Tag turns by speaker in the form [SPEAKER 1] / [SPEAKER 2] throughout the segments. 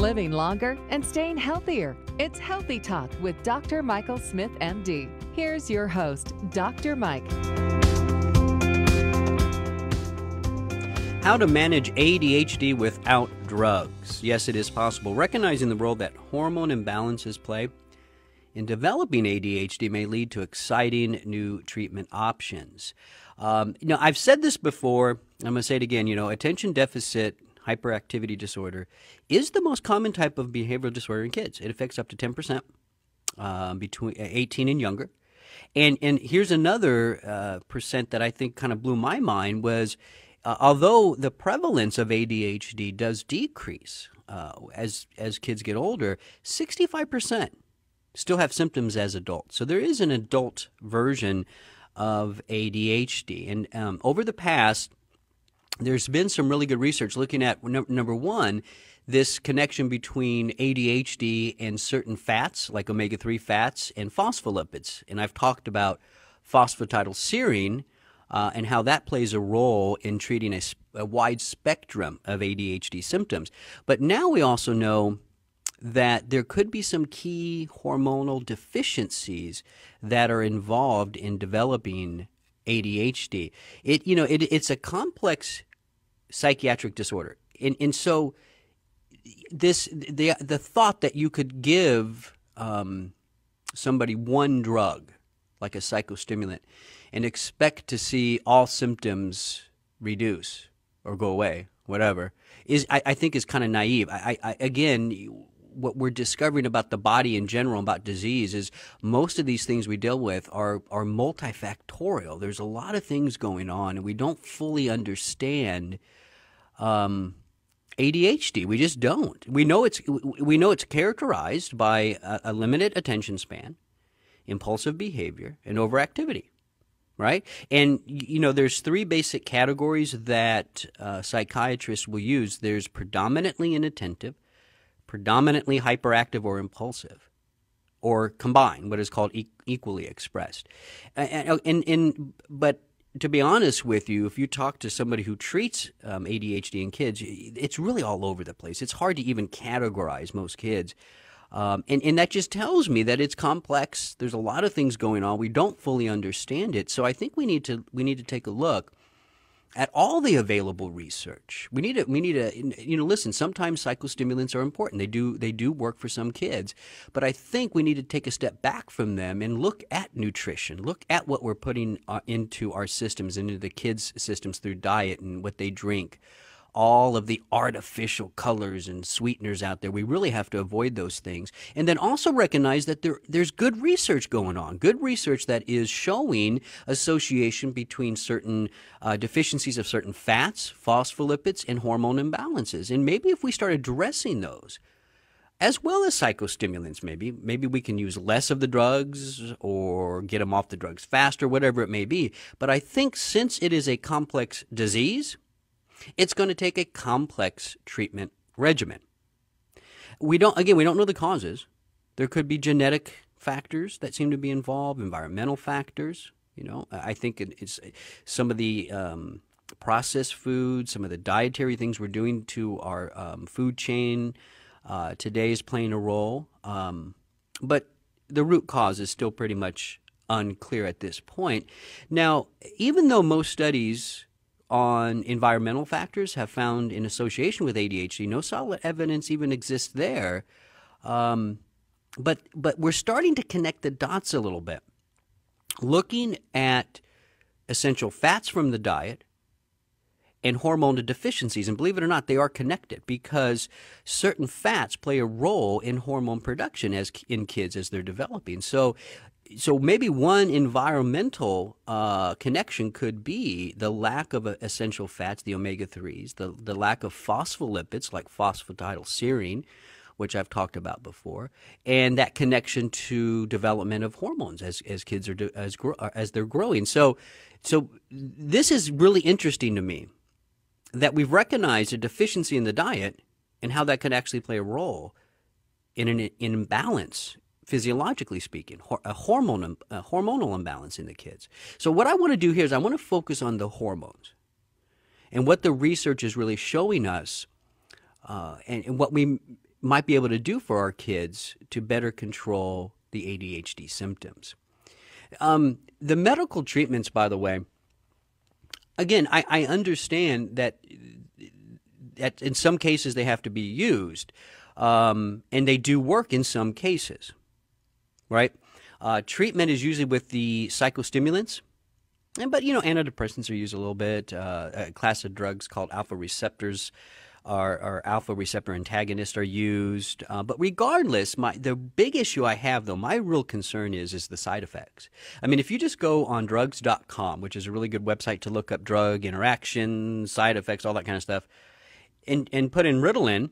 [SPEAKER 1] living longer and staying healthier. It's Healthy Talk with Dr. Michael Smith, MD. Here's your host, Dr. Mike.
[SPEAKER 2] How to manage ADHD without drugs. Yes, it is possible. Recognizing the role that hormone imbalances play in developing ADHD may lead to exciting new treatment options. I've said this before. I'm going to say it again. Attention deficit hyperactivity disorder is the most common type of behavioral disorder in kids. It affects up to 10% between 18 and younger. And here's another percent that I think kind of blew my mind was although the prevalence of ADHD does decrease as kids get older, 65% still have symptoms as adults. So there is an adult version of ADHD. And over the past, there's been some really good research looking at, number one, this connection between ADHD and certain fats, like omega-3 fats and phospholipids. And I've talked about phosphatidylserine and how that plays a role in treating a wide spectrum of ADHD symptoms. But now we also know that there could be some key hormonal deficiencies that are involved in developing ADHD. It's a complex psychiatric disorder, and so the thought that you could give somebody one drug like a psychostimulant and expect to see all symptoms reduce or go away, whatever, I think is kind of naive. Again, what we're discovering about the body in general, about disease, is most of these things we deal with are multifactorial. There's a lot of things going on, and we don't fully understand ADHD. We just don't. We know it's characterized by a limited attention span, impulsive behavior, and overactivity. Right? And, there's three basic categories that psychiatrists will use. There's predominantly inattentive, predominantly hyperactive or impulsive, or combined, what is called equally expressed. But to be honest with you, if you talk to somebody who treats ADHD in kids, it's really all over the place. It's hard to even categorize most kids. And that just tells me that it's complex. There's a lot of things going on. We don't fully understand it. So I think we need to take a look at all the available research. We need to listen, sometimes psychostimulants are important. They do work for some kids. But I think we need to take a step back from them and look at nutrition, look at what we're putting into our systems, into the kids' systems through diet and what they drink. All of the artificial colors and sweeteners out there. We really have to avoid those things. And then also recognize that there's good research going on, good research that is showing association between certain deficiencies of certain fats, phospholipids, and hormone imbalances. And maybe if we start addressing those, as well as psychostimulants, maybe we can use less of the drugs or get them off the drugs faster, whatever it may be. But I think since it is a complex disease, it's going to take a complex treatment regimen. We don't know the causes. There could be genetic factors that seem to be involved, environmental factors. I think it's some of the processed food, some of the dietary things we're doing to our food chain today is playing a role. But the root cause is still pretty much unclear at this point. Now, even though most studies on environmental factors have found in association with ADHD, no solid evidence even exists there. But we're starting to connect the dots a little bit. Looking at essential fats from the diet and hormonal deficiencies, and believe it or not, they are connected because certain fats play a role in hormone production in kids as they're developing. So maybe one environmental connection could be the lack of essential fats, the omega-3s, the lack of phospholipids like phosphatidylserine, which I've talked about before, and that connection to development of hormones as kids as they're growing. So this is really interesting to me that we've recognized a deficiency in the diet and how that could actually play a role in an imbalance, physiologically speaking, a hormonal imbalance in the kids. So what I want to do here is I want to focus on the hormones and what the research is really showing us, and what we might be able to do for our kids to better control the ADHD symptoms. The medical treatments, by the way, again, I understand that in some cases they have to be used, and they do work in some cases, right? Treatment is usually with the psychostimulants, but antidepressants are used a little bit. A class of drugs called alpha receptors or alpha receptor antagonists are used. But regardless, the big issue I have, though, my real concern is the side effects. I mean, if you just go on drugs.com, which is a really good website to look up drug interactions, side effects, all that kind of stuff, and put in Ritalin,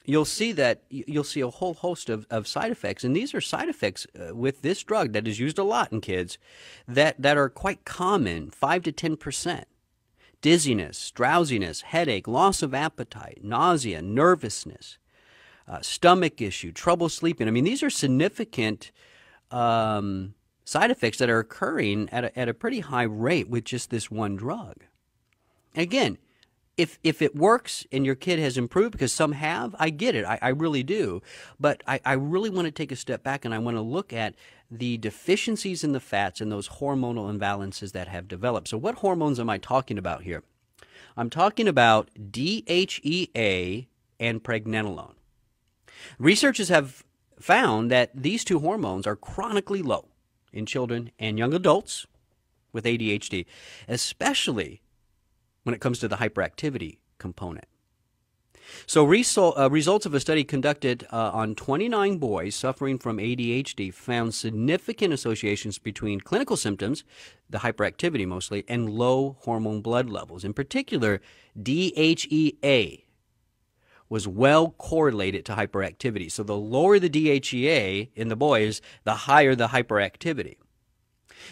[SPEAKER 2] you'll see a whole host of side effects. And these are side effects with this drug that is used a lot in kids that are quite common, 5 to 10%. Dizziness, drowsiness, headache, loss of appetite, nausea, nervousness, stomach issue, trouble sleeping. I mean, these are significant side effects that are occurring at a pretty high rate with just this one drug. Again, if it works and your kid has improved, because some have, I get it. I really do. But I really want to take a step back, and I want to look at the deficiencies in the fats and those hormonal imbalances that have developed. So what hormones am I talking about here? I'm talking about DHEA and pregnenolone. Researchers have found that these two hormones are chronically low in children and young adults with ADHD, especially when it comes to the hyperactivity component. So results of a study conducted on 29 boys suffering from ADHD found significant associations between clinical symptoms, the hyperactivity mostly, and low hormone blood levels. In particular, DHEA was well correlated to hyperactivity. So the lower the DHEA in the boys, the higher the hyperactivity.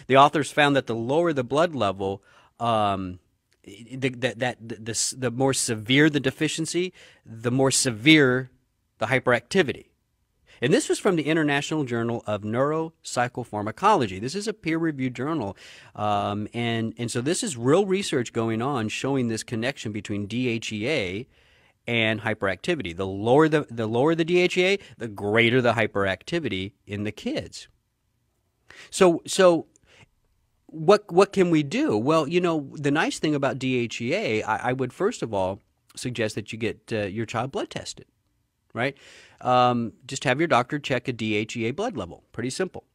[SPEAKER 2] The authors found that the lower the blood level, the more severe the deficiency, the more severe the hyperactivity. And this was from the International Journal of Neuropsychopharmacology. This is a peer-reviewed journal, and so this is real research going on showing this connection between DHEA and hyperactivity. The lower the DHEA, the greater the hyperactivity in the kids. So what can we do? Well, the nice thing about DHEA, I would first of all suggest that you get your child blood tested, right? Just have your doctor check a DHEA blood level. Pretty simple.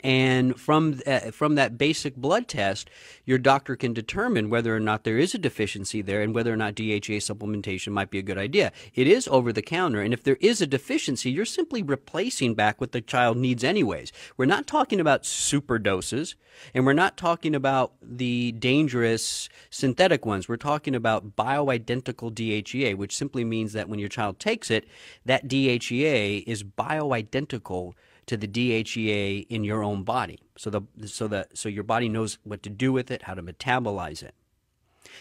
[SPEAKER 2] And from that basic blood test, your doctor can determine whether or not there is a deficiency there and whether or not DHEA supplementation might be a good idea. It is over the counter, and if there is a deficiency, you're simply replacing back what the child needs anyways. We're not talking about super doses, and we're not talking about the dangerous synthetic ones. We're talking about bioidentical DHEA, which simply means that when your child takes it, that DHEA is bioidentical to the DHEA in your own body. So your body knows what to do with it, how to metabolize it.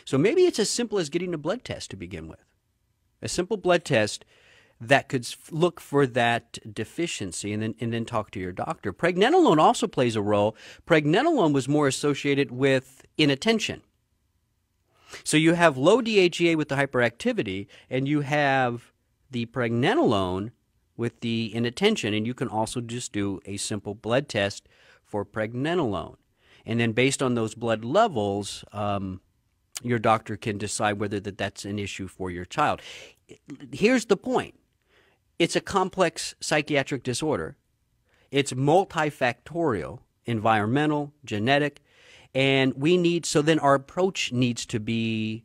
[SPEAKER 2] So maybe it's as simple as getting a blood test to begin with. A simple blood test that could look for that deficiency and then talk to your doctor. Pregnenolone also plays a role. Pregnenolone was more associated with inattention. So you have low DHEA with the hyperactivity, and you have the pregnenolone with the inattention, and you can also just do a simple blood test for pregnenolone. And then based on those blood levels, your doctor can decide whether that's an issue for your child. Here's the point. It's a complex psychiatric disorder. It's multifactorial, environmental, genetic, and so then our approach needs to be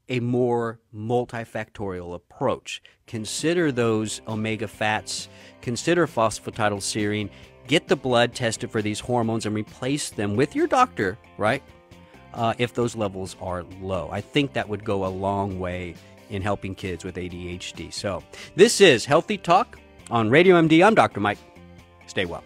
[SPEAKER 2] a more multifactorial approach. Consider those omega fats, consider phosphatidylserine, get the blood tested for these hormones and replace them with your doctor, right? If those levels are low. I think that would go a long way in helping kids with ADHD. So this is Healthy Talk on Radio MD. I'm Dr. Mike. Stay well.